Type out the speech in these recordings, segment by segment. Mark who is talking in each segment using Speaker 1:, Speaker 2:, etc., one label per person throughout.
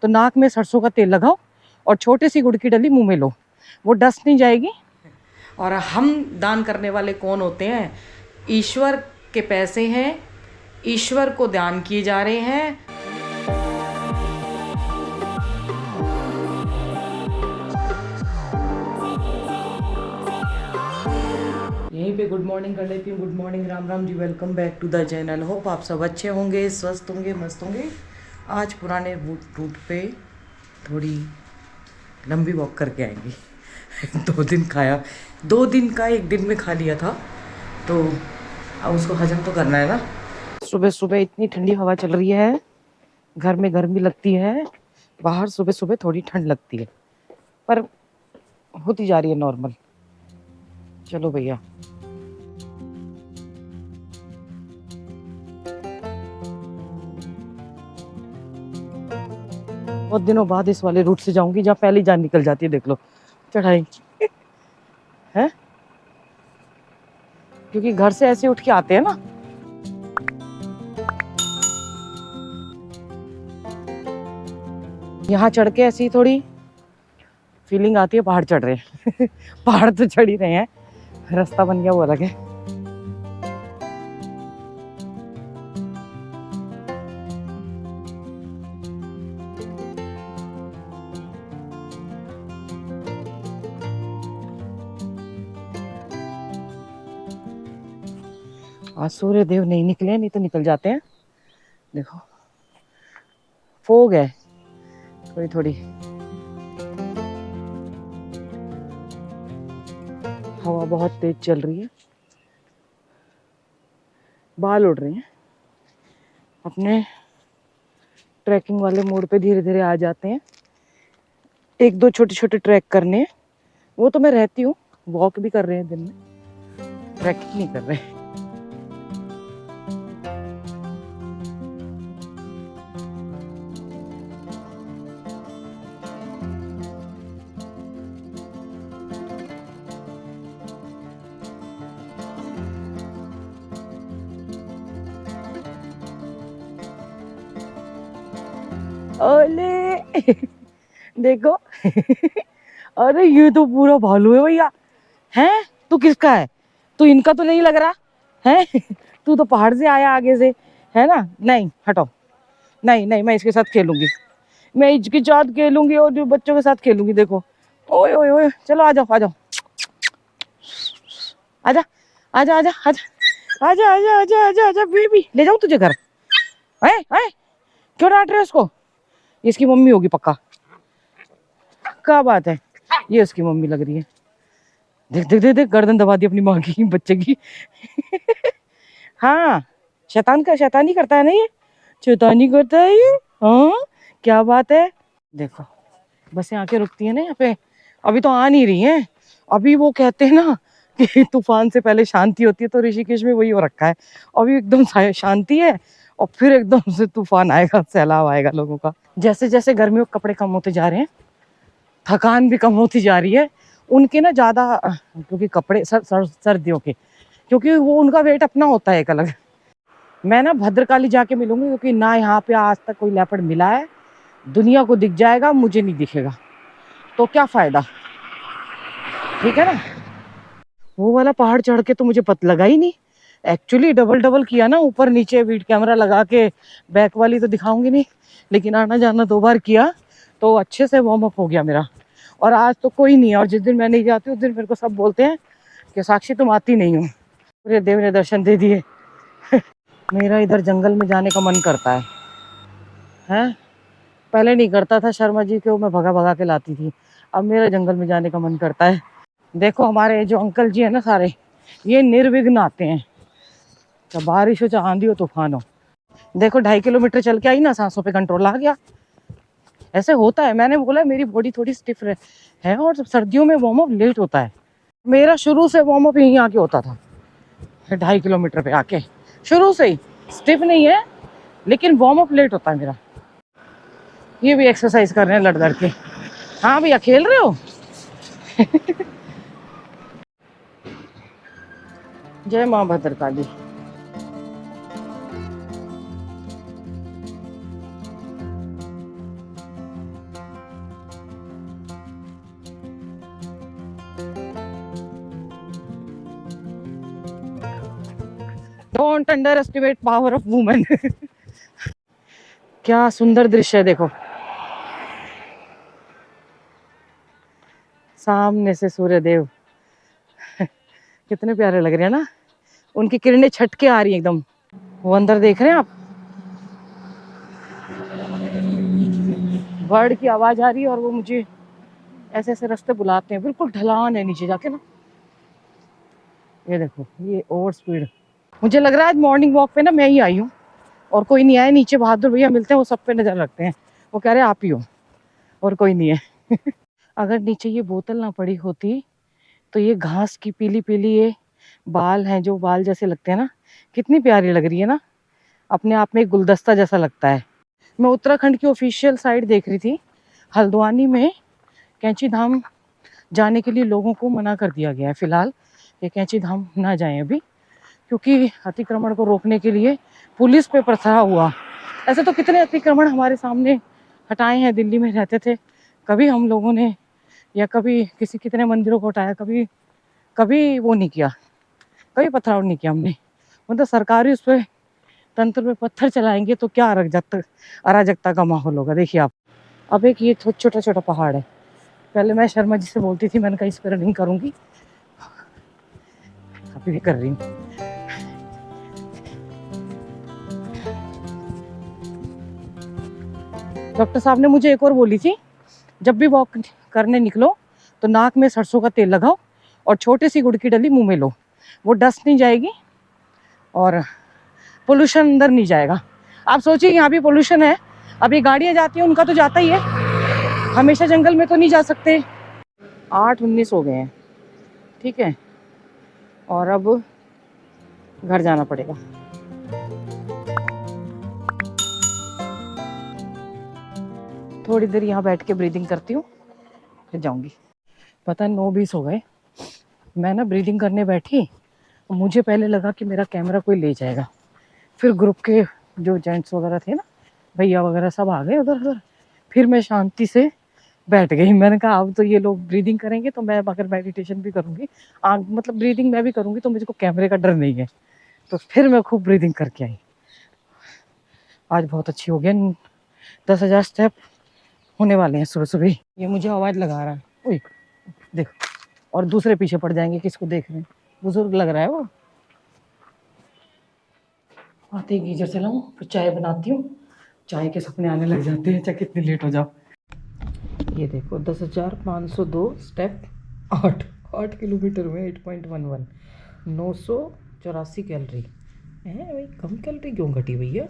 Speaker 1: तो नाक में सरसों का तेल लगाओ और छोटी सी गुड़ की डली मुंह में लो, वो डस्ट नहीं जाएगी। और हम दान करने वाले कौन होते हैं? ईश्वर के पैसे हैं, ईश्वर को दान किए जा रहे हैं। यहीं पे गुड मॉर्निंग कर लेती हूँ। Good morning, Ram Ram ji, welcome back to the channel. Hope आप सब अच्छे होंगे, स्वस्थ होंगे, मस्त होंगे। आज पुराने रूट पे थोड़ी लंबी वॉक करके आएंगे। 2 दिन खाया, 2 दिन का 1 दिन में खा लिया था, तो अब उसको हजम तो करना है ना। सुबह सुबह इतनी ठंडी हवा चल रही है, घर में गर्मी लगती है, बाहर सुबह सुबह थोड़ी ठंड लगती है, पर होती जा रही है नॉर्मल। चलो भैया, बहुत दिनों बाद इस वाले रूट से जाऊंगी जहाँ पहली जान निकल जाती है। देख लो चढ़ाई है, क्योंकि घर से ऐसे उठ के आते हैं ना। यहाँ चढ़ के ऐसी थोड़ी फीलिंग आती है पहाड़ चढ़ रहे हैं। पहाड़ तो चढ़ ही रहे हैं, रास्ता बन गया वो अलग है। आज सूर्य देव नहीं निकले, नहीं तो निकल जाते हैं। देखो फोग है थोड़ी थोड़ी, हवा बहुत तेज चल रही है, बाल उड़ रहे हैं। अपने ट्रैकिंग वाले मोड पे धीरे धीरे आ जाते हैं। 1-2 छोटे छोटे ट्रैक करने, वो तो मैं रहती हूँ। वॉक भी कर रहे हैं दिन में, ट्रैकिंग नहीं कर रहे। ओले देखो। अरे ये तो पूरा भालू है भैया। हैं तू किसका है? तू इनका तो नहीं लग रहा है। तू तो पहाड़ से आया आगे से, है ना? नहीं हटाओ, नहीं नहीं, मैं इसके साथ खेलूंगी, मैं इसके साथ खेलूंगी और जो बच्चों के साथ खेलूंगी। देखो ओए ओए ओए, चलो आ जाओ आ जाओ, आजा आजा आजा आजा आजा आजा आजा आजा आजा बेबी, ले जाऊं तुझे घर? है क्यों डांट रहे हो उसको? इसकी मम्मी होगी पक्का। क्या बात है, ये उसकी मम्मी लग रही है। देख देख देख देख, गर्दन दबा दी अपनी माँ की, बच्चे की। हाँ, शैतानी करता है ना ये, शैतानी करता है ये। हाँ क्या बात है। देखो बसें आके रुकती है ना यहाँ पे, अभी तो आ नहीं रही हैं। अभी वो कहते हैं ना कि तूफान से पहले शांति होती है, तो ऋषिकेश में वही हो रखा है। अभी एकदम शांति है और फिर एकदम से तूफान आएगा, सैलाब आएगा लोगों का। जैसे जैसे गर्मियों के कपड़े कम होते जा रहे हैं, थकान भी कम होती जा रही है उनके ना ज्यादा, क्योंकि कपड़े सर्दियों के, क्योंकि वो उनका वेट अपना होता है एक अलग। मैं ना भद्रकाली जाके मिलूंगी, क्योंकि ना यहाँ पे आज तक कोई लेपर्ड मिला है। दुनिया को दिख जाएगा, मुझे नहीं दिखेगा, तो क्या फायदा, ठीक है ना। वो वाला पहाड़ चढ़ के तो मुझे पता लगा ही नहीं। एक्चुअली डबल डबल किया ना, ऊपर नीचे वीड कैमरा लगा के। बैक वाली तो दिखाऊंगी नहीं, लेकिन आना जाना 2 बार किया, तो अच्छे से वार्म अप हो गया मेरा। और आज तो कोई नहीं है, और जिस दिन मैं नहीं जाती उस दिन मेरे को सब बोलते हैं कि साक्षी तुम आती नहीं हो। पूरे देव ने दर्शन दे दिए। मेरा इधर जंगल में जाने का मन करता है, हैं? पहले नहीं करता था, शर्मा जी को मैं भगा भगा के लाती थी। अब मेरा जंगल में जाने का मन करता है। देखो हमारे जो अंकल जी है ना सारे, ये निर्विघ्न आते हैं, चाहे बारिश हो चाहे आंधी हो तूफान हो। देखो 2.5 किलोमीटर चल के आई ना, सांसों पे कंट्रोल आ गया। ऐसे होता है, मैंने बोला मेरी बॉडी थोड़ी स्टिफ है, और सर्दियों में वार्म अप लेट होता है। मेरा शुरू से वार्म अप यहीं आके होता था, 2.5 किलोमीटर पे आके, शुरू से ही। स्टिफ नहीं है, लेकिन वार्म अप लेट होता है मेरा। ये भी एक्सरसाइज कर रहे हैं लड़ लड़ के। हाँ भैया, खेल रहे हो? जय माँ Bhadrakali. Don't under estimate power of women. क्या सुंदर दृश्य है, देखो सामने से सूर्यदेव कितने प्यारे लग रहे हैं ना, उनकी किरणें छट के आ रही है एकदम। वो अंदर देख रहे हैं आप, बर्ड की आवाज आ रही है और वो मुझे ऐसे ऐसे रास्ते बुलाते हैं, बिल्कुल ढलान है नीचे जाके ना। ये देखो ये ओवर स्पीड। मुझे लग रहा है आज मॉर्निंग वॉक पे ना मैं ही आई हूँ और कोई नहीं आया। नीचे बहादुर भैया मिलते हैं, वो सब पे नजर रखते हैं, वो कह रहे हैं आप ही हो और कोई नहीं है। अगर नीचे ये बोतल ना पड़ी होती तो ये घास की पीली पीली ये बाल हैं, जो बाल जैसे लगते हैं ना, कितनी प्यारी लग रही है ना, अपने आप में एक गुलदस्ता जैसा लगता है। मैं उत्तराखंड की ऑफिशियल साइट देख रही थी, हल्द्वानी में कैंची धाम जाने के लिए लोगों को मना कर दिया गया है फिलहाल, ये कैंची धाम ना जाएं अभी, क्योंकि अतिक्रमण को रोकने के लिए पुलिस पे प्रथा हुआ। ऐसे तो कितने अतिक्रमण हमारे सामने हटाए हैं, दिल्ली में रहते थे, कभी हम लोगों ने या कभी किसी कितने मंदिरों को हटाया, कभी कभी वो नहीं किया, कभी पथराव नहीं किया हमने। मतलब सरकारी उस पर तंत्र पे पत्थर चलाएंगे तो क्या अराजकता का माहौल होगा। देखिए आप, अब एक ये छोटा छोटा पहाड़ है। पहले मैं शर्मा जी से बोलती थी, मैंने कहा इस पर रनिंग करूंगी, अभी भी कर रही हूँ। डॉक्टर साहब ने मुझे एक और बोली थी, जब भी वॉक करने निकलो तो नाक में सरसों का तेल लगाओ और छोटी सी गुड़ की डली मुंह में लो, वो डस्ट नहीं जाएगी और पोल्यूशन अंदर नहीं जाएगा। आप सोचिए यहाँ भी पोल्यूशन है, अभी गाड़ियाँ जाती हैं उनका तो जाता ही है, हमेशा जंगल में तो नहीं जा सकते। 8:19 हो गए हैं, ठीक है, और अब घर जाना पड़ेगा। थोड़ी देर यहाँ बैठ के ब्रीदिंग करती हूँ, फिर जाऊँगी। पता है 9:20 हो गए, मैं ना ब्रीदिंग करने बैठी, मुझे पहले लगा कि मेरा कैमरा कोई ले जाएगा, फिर ग्रुप के जो जेंट्स वगैरह थे ना, भैया वगैरह सब आ गए उधर उधर, फिर मैं शांति से बैठ गई। मैंने कहा अब तो ये लोग ब्रीदिंग करेंगे तो मैं अगर मेडिटेशन भी करूँगी, मतलब ब्रीदिंग मैं भी करूँगी तो मुझको कैमरे का डर नहीं है। तो फिर मैं खूब ब्रीदिंग करके आई, आज बहुत अच्छी हो गया। 10,000 स्टेप होने वाले हैं सुबह सुबह। ये मुझे आवाज़ लगा रहा है, ओए देखो, और दूसरे पीछे पड़ जाएंगे, किसको देख रहे हैं, बुजुर्ग लग रहा है वो। आते ही गीजर चलाऊं, फिर चाय बनाती हूँ, चाय के सपने आने लग जाते हैं चाहे कितनी लेट हो जाओ। ये देखो 10,502 स्टेप, 8 किलोमीटर में 8.11, 984 कैलोरी है भाई। कम कैलोरी क्यों घटी भैया,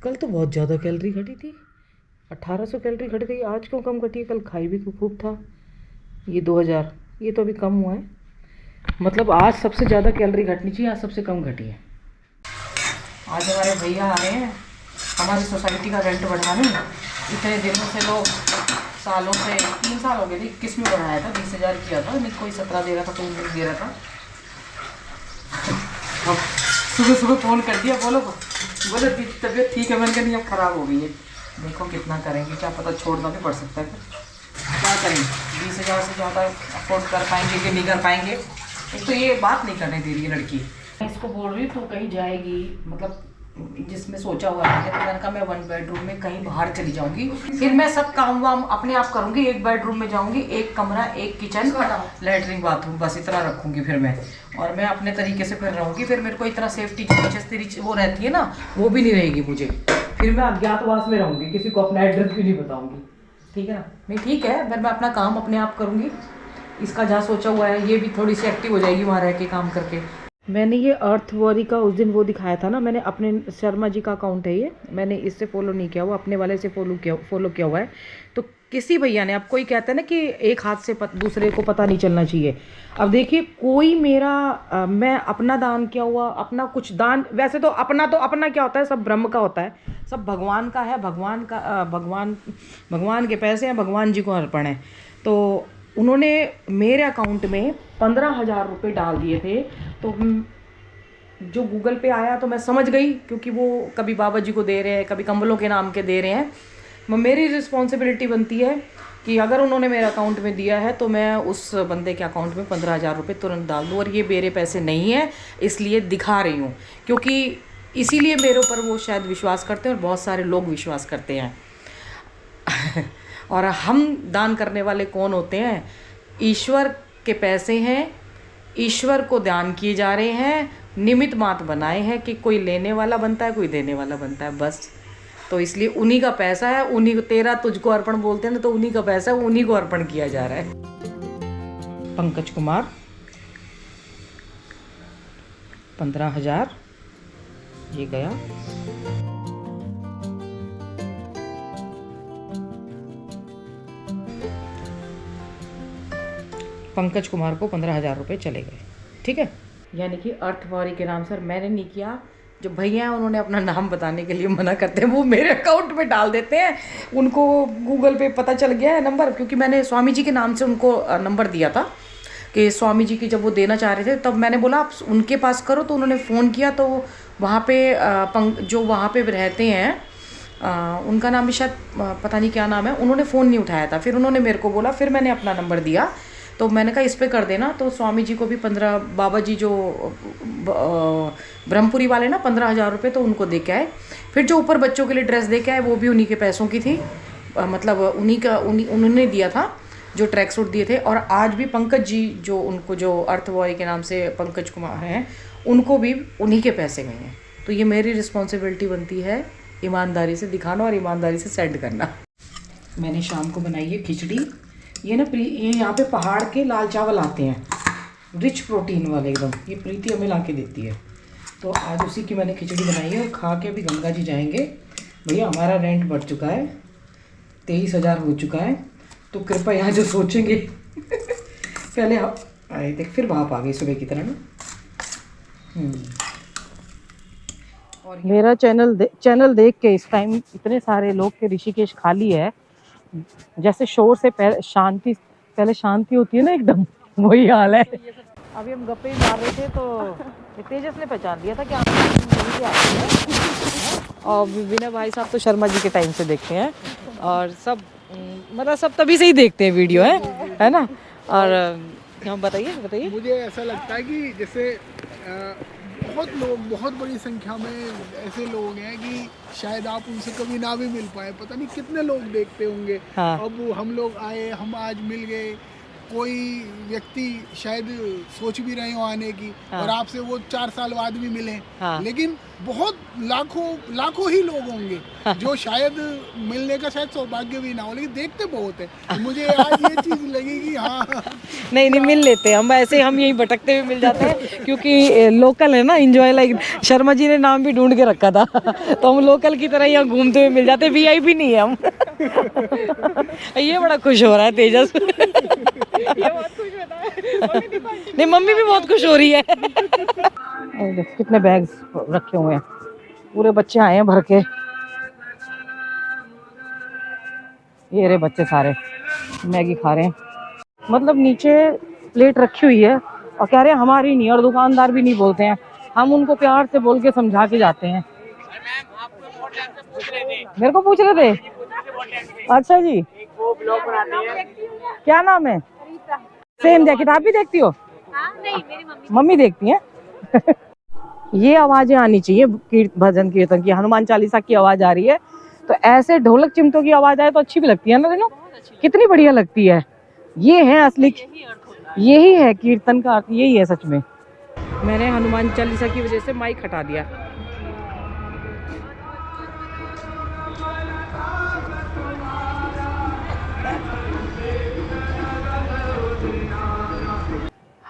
Speaker 1: कल तो बहुत ज़्यादा कैलोरी घटी थी, 1800 कैलोरी घट गई, आज क्यों कम घटी है, कल खाई भी खूब था। ये 2000, ये तो अभी कम हुआ है, मतलब आज सबसे ज़्यादा कैलोरी घटनी चाहिए, आज सबसे कम घटी है। आज हमारे भैया आ रहे हैं हमारी सोसाइटी का रेंट बढ़ाने, इतने दिनों से लोग, सालों से, 3 साल हो गए थे, 21 में बढ़ाया था, 20,000 किया था, नहीं कोई 17 दे रहा था, कोई 19 दे रहा था। अब सुबह सुबह फ़ोन कर दिया, बोलो तबीयत ठीक है, मैंने कहा नहीं अब ख़राब हो गई है। देखो कितना करेंगे, क्या पता छोड़ना भी पड़ सकता है, क्या करेंगे, 20,000 से ज़्यादा अफोर्ड कर पाएंगे कि नहीं कर पाएंगे। एक तो ये बात नहीं करने दे रही है लड़की, मैं इसको बोल रही हूँ तो कहीं जाएगी, मतलब जिसमें सोचा हुआ है, तो मैंने कहा मैं 1 बेडरूम में कहीं बाहर चली जाऊंगी, फिर मैं सब काम वाम अपने आप करूंगी, 1 बेडरूम में जाऊंगी, 1 कमरा, 1 किचन, लेटरिन बाथरूम, बस इतना रखूंगी फिर मैं, और मैं अपने तरीके से फिर रहूंगी। फिर मेरे को इतना सेफ्टी जो वो रहती है ना, वो भी नहीं रहेगी मुझे, फिर मैं अज्ञातवास में रहूंगी, किसी को अपना एड्रेस भी नहीं बताऊंगी, ठीक है ना। नहीं ठीक है, फिर मैं अपना काम अपने आप करूंगी, इसका जहाँ सोचा हुआ है ये भी थोड़ी सी एक्टिव हो जाएगी वहाँ रह के काम करके। मैंने ये अर्थ वॉरी का उस दिन वो दिखाया था ना, मैंने अपने शर्मा जी का अकाउंट है ये, मैंने इससे फॉलो नहीं किया हुआ, अपने वाले से फॉलो किया हुआ है। तो किसी भैया ने, अब कोई कहता है ना कि एक हाथ से दूसरे को पता नहीं चलना चाहिए। अब देखिए कोई मेरा मैं अपना दान किया हुआ, अपना कुछ दान, वैसे तो अपना क्या होता है, सब ब्रह्म का होता है, सब भगवान का है, भगवान के पैसे हैं, भगवान जी को अर्पण है। तो उन्होंने मेरे अकाउंट में 15,000 रुपये डाल दिए थे, तो जो गूगल पे आया तो मैं समझ गई, क्योंकि वो कभी बाबा जी को दे रहे हैं, कभी कंबलों के नाम के दे रहे हैं। मेरी रिस्पॉन्सिबिलिटी बनती है कि अगर उन्होंने मेरे अकाउंट में दिया है तो मैं उस बंदे के अकाउंट में 15,000 रुपये तुरंत डाल दूँ, और ये मेरे पैसे नहीं है इसलिए दिखा रही हूँ, क्योंकि इसीलिए मेरे ऊपर वो शायद विश्वास करते हैं और बहुत सारे लोग विश्वास करते हैं। और हम दान करने वाले कौन होते हैं? ईश्वर के पैसे हैं, ईश्वर को दान किए जा रहे हैं, निमित्त मात्र बनाए हैं कि कोई लेने वाला बनता है, कोई देने वाला बनता है, बस। तो इसलिए उन्हीं का पैसा है, उन्हीं को, तेरा तुझको अर्पण बोलते हैं ना, तो उन्हीं का पैसा है, उन्हीं को अर्पण किया जा रहा है। पंकज कुमार 15,000 ये गया। पंकज कुमार को 15,000 रुपये चले गए, ठीक है। यानी कि अर्थवारी के नाम से मैंने नहीं किया, जो भैया हैं उन्होंने अपना नाम बताने के लिए मना करते हैं, वो मेरे अकाउंट में डाल देते हैं। उनको गूगल पे पता चल गया है नंबर, क्योंकि मैंने स्वामी जी के नाम से उनको नंबर दिया था कि स्वामी जी की जब वो देना चाह रहे थे तब मैंने बोला आप उनके पास करो, तो उन्होंने फ़ोन किया। तो वहाँ पे जो वहाँ पे रहते हैं उनका नाम भी शायद पता नहीं क्या नाम है, उन्होंने फ़ोन नहीं उठाया था। फिर उन्होंने मेरे को बोला, फिर मैंने अपना नंबर दिया, तो मैंने कहा इस पे कर देना। तो स्वामी जी को भी 15, बाबा जी जो ब्रह्मपुरी वाले ना, 15,000 रुपये तो उनको दे के आए। फिर जो ऊपर बच्चों के लिए ड्रेस दे के आए वो भी उन्हीं के पैसों की थी, मतलब उन्होंने दिया था जो ट्रैक सूट दिए थे। और आज भी पंकज जी जो उनको, जो अर्थवॉय के नाम से पंकज कुमार हैं, उनको भी उन्हीं के पैसे गए हैं। तो ये मेरी रिस्पॉन्सिबिलिटी बनती है ईमानदारी से दिखाना और ईमानदारी से सेंड करना। मैंने शाम को बनाई है खिचड़ी। ये ना ये यहाँ पे पहाड़ के लाल चावल आते हैं, रिच प्रोटीन वाले एकदम, ये प्रीति हमें ला के देती है। तो आज उसी की मैंने खिचड़ी बनाई है और खा के अभी गंगा जी जाएंगे। भैया हमारा रेंट बढ़ चुका है, 23,000 हो चुका है, तो कृपया यहाँ जो सोचेंगे पहले आए देख, फिर भाप आ गई सुबह की तरह ना। और मेरा चैनल देख के इस टाइम इतने सारे लोग के ऋषिकेश खाली है, जैसे शोर से पहले शांति होती है ना एकदम, वही हाल है। अभी हम गप्पे मार रहे थे तो तेजस ने पहचान लिया था कि आप यहीं पे आते हैं। और विनय भाई साहब तो शर्मा जी के टाइम से देखते हैं, और सब मतलब सब तभी से ही देखते हैं वीडियो, है ना। और हम बताइए।
Speaker 2: मुझे ऐसा लगता है कि जैसे बहुत लोग, बहुत बड़ी संख्या में ऐसे लोग हैं कि शायद आप उनसे कभी ना भी मिल पाए, पता नहीं कितने लोग देखते होंगे। हाँ। अब हम लोग आए, हम आज मिल गए, कोई व्यक्ति शायद सोच भी रहे हो आने की। हाँ। और आपसे वो 4 साल बाद भी मिले। हाँ। लेकिन बहुत लाखों ही लोग होंगे। हाँ। जो शायद मिलने का शायद सौभाग्य भी ना हो, लेकिन देखते बहुत है। तो मुझे आज ये चीज़ लगी कि हाँ नहीं मिल लेते हम, ऐसे हम यही भटकते हुए मिल जाते हैं, क्योंकि लोकल है ना, एंजॉय लाइक शर्मा जी ने नाम भी ढूंढ के रखा था तो हम लोकल की तरह यहाँ घूमते हुए मिल जाते, वीआईपी नहीं है हम। ये बड़ा खुश हो रहा है तेजस। ये बहुत खुश होता है। नहीं, मम्मी भी बहुत खुश हो रही है। कितने बैग्स रखे हुए हैं, पूरे बच्चे आए हैं भर के। ये रे बच्चे सारे मैगी खा रहे हैं, मतलब नीचे प्लेट रखी हुई है और कह रहे हैं हमारी नहीं, और दुकानदार भी नहीं बोलते हैं, हम उनको प्यार से बोल के समझा के जाते हैं। मेरे को पूछ रहे थे? अच्छा जी, क्या नाम है? सेम जैकेट आप भी देखती हो? हाँ, नहीं, मेरी मम्मी देखती हैं। ये आवाजें आनी चाहिए भजन कीर्तन की, हनुमान चालीसा की आवाज आ रही है, तो ऐसे ढोलक चिमटों की आवाज आए तो अच्छी भी लगती है ना, देखो कितनी बढ़िया लगती है। ये है असली, यही है कीर्तन का अर्थ, यही है सच में। मैंने हनुमान चालीसा की वजह से माइक हटा दिया।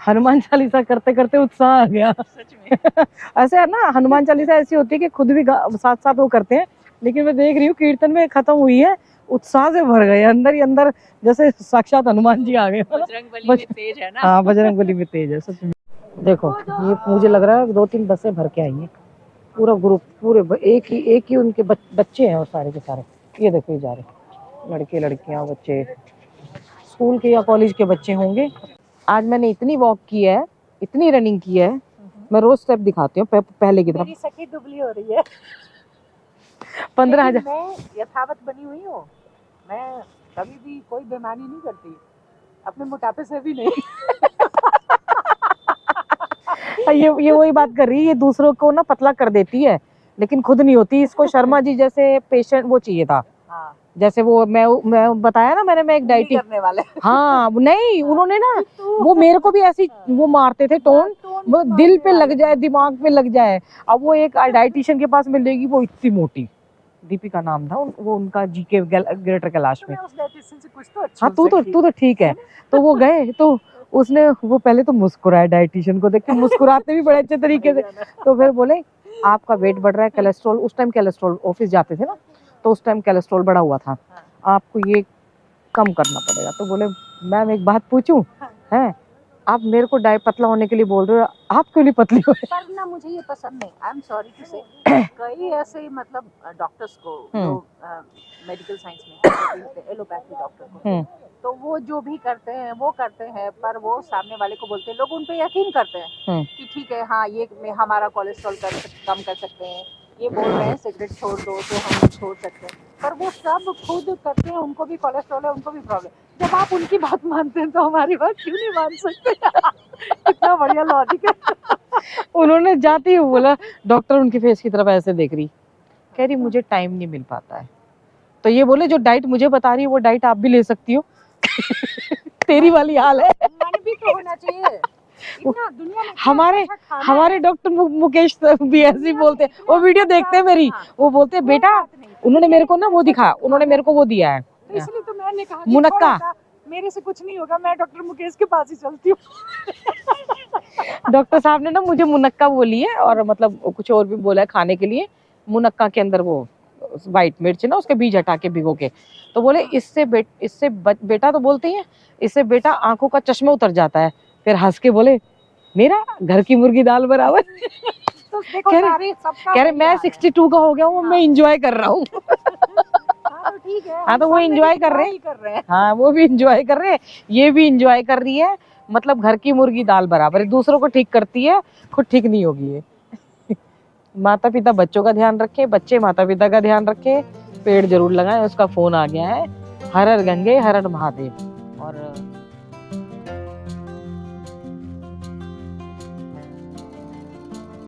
Speaker 2: हनुमान चालीसा करते करते उत्साह आ गया सच में। ऐसे है ना, हनुमान चालीसा ऐसी होती है कि खुद भी साथ साथ वो करते हैं, लेकिन मैं देख रही हूँ कीर्तन में खत्म हुई है, उत्साह से भर गए अंदर ही अंदर, जैसे साक्षात हनुमान जी आ गए। बजरंगबली में तेज है ना। हाँ, बजरंगबली में तेज है सच में। देखो ये मुझे लग रहा है 2-3 बसें भर के आई हैं, पूरा ग्रुप, पूरे एक ही उनके बच्चे हैं और सारे के सारे। ये देखो ये जा रहे लड़के लड़कियां, बच्चे स्कूल के या कॉलेज के बच्चे होंगे। आज मैंने इतनी वॉक की है, इतनी रनिंग की है, मैं रोज स्टेप दिखाती हूँ पहले की तरफ। मेरी सखी दुबली हो रही है। 15,000
Speaker 3: मैं यथावत बनी हुई हूँ। मैं कभी भी कोई बेईमानी नहीं करती, अपने मोटापे से भी नहीं।
Speaker 1: ये वही बात कर रही है, ये दूसरों को ना पतला कर देती है लेकिन खुद नहीं होती। इसको शर्मा जी जैसे पेशेंट वो चाहिए था।
Speaker 3: हाँ,
Speaker 1: जैसे वो मैं बताया ना मैंने, मैं एक डाइटिंग
Speaker 3: करने वाले।
Speaker 1: हाँ नहीं, उन्होंने ना वो मेरे को भी ऐसी वो मारते थे टोन, वो दिल पे लग जाए, दिमाग पे लग जाए। अब वो एक डाइटिशियन के पास मिलेगी, वो इतनी मोटी, दीपिका नाम था वो उनका, जीके ग्रेटर कैलाश में।
Speaker 3: उस डाइटिशियन से कुछ तो
Speaker 1: हाँ तू तो ठीक है। तो वो गए तो उसने वो पहले तो मुस्कुराया, डाइटिशियन को देख के मुस्कुराते भी बड़े अच्छे तरीके से। तो फिर बोले आपका वेट बढ़ रहा है, कोलेस्ट्रॉल, उस टाइम कोलेस्ट्रॉल, ऑफिस जाते थे ना तो उस टाइम कोलेस्ट्रॉल बढ़ा हुआ था, आपको ये कम करना पड़ेगा। तो बोले मैम एक बात पूछूं, हैं आप मेरे को डाइट पतला होने के लिए बोल रहे हो, आप क्यों नहीं पतली हो?
Speaker 3: पर ना मुझे ये पसंद नहीं, आई एम सॉरी टू से, कई ऐसे मतलब डॉक्टर्स को जो मेडिकल साइंस में एलोपैथी डॉक्टर को, तो वो जो भी करते हैं वो करते हैं, पर वो सामने वाले को बोलते हैं, लोग उन पे यकीन करते हैं कि ठीक है हाँ ये हमारा कोलेस्ट्रॉल कम कर सकते हैं, ये बोल रहे हैं सिगरेट छोड़ दो तो हम छोड़ सकते हैं, पर वो सब खुद करते हैं, उनको भी कोलेस्ट्रॉल है, उनको भी प्रॉब्लम। जब आप उनकी बात मानते हैं तो हमारी बात क्यों नहीं मान सकते? कितना बढ़िया लॉजिक है।
Speaker 1: उन्होंने जाते ही बोला, डॉक्टर उनके फेस की तरफ ऐसे देख रही, कह रही मुझे टाइम नहीं मिल पाता है। तो ये बोले जो डाइट मुझे बता रही है वो डाइट आप भी ले सकती हो। तेरी वाली हाल है।
Speaker 3: मन भी तो होना चाहिए। इतना दुनिया में
Speaker 1: हमारे डॉक्टर मुकेश भी ऐसे ही बोलते हैं, वो वीडियो देखते हैं मेरी, वो बोलते हैं बेटा, उन्होंने मेरे को ना वो दिखा, उन्होंने मेरे को वो दिया है,
Speaker 3: इसलिए तो मैंने कहा
Speaker 1: मुनक्का।
Speaker 3: मेरे से कुछ नहीं होगा, मैं डॉक्टर मुकेश के पास ही चलती हूँ।
Speaker 1: डॉक्टर साहब ने ना मुझे मुनक्का बोली है, और मतलब कुछ और भी बोला है खाने के लिए। मुनक्का के अंदर वो व्हाइट मिर्च ना, उसके बीज हटा के भिगो के, तो बोले इससे बेटा तो बोलते ही है, इससे बेटा आंखों का चश्मा उतर जाता है। फिर हंस के बोले मेरा घर की मुर्गी दाल बराबर।
Speaker 3: तो कह
Speaker 1: रहे मैं 62 का हो गया हूँ, मैं इंजॉय कर रहा हूँ।
Speaker 3: तो ठीक है,
Speaker 1: हाँ तो वो इंजॉय कर रहे हैं, हाँ वो भी इंजॉय कर रहे हैं, ये भी इंजॉय कर रही है। मतलब घर की मुर्गी दाल बराबर, दूसरों को ठीक करती है, खुद ठीक नहीं होगी ये। माता पिता बच्चों का ध्यान रखे, बच्चे माता पिता का ध्यान रखे, पेड़ जरूर लगाएं। उसका फोन आ गया है, हर हर गंगे हर हर महादेव।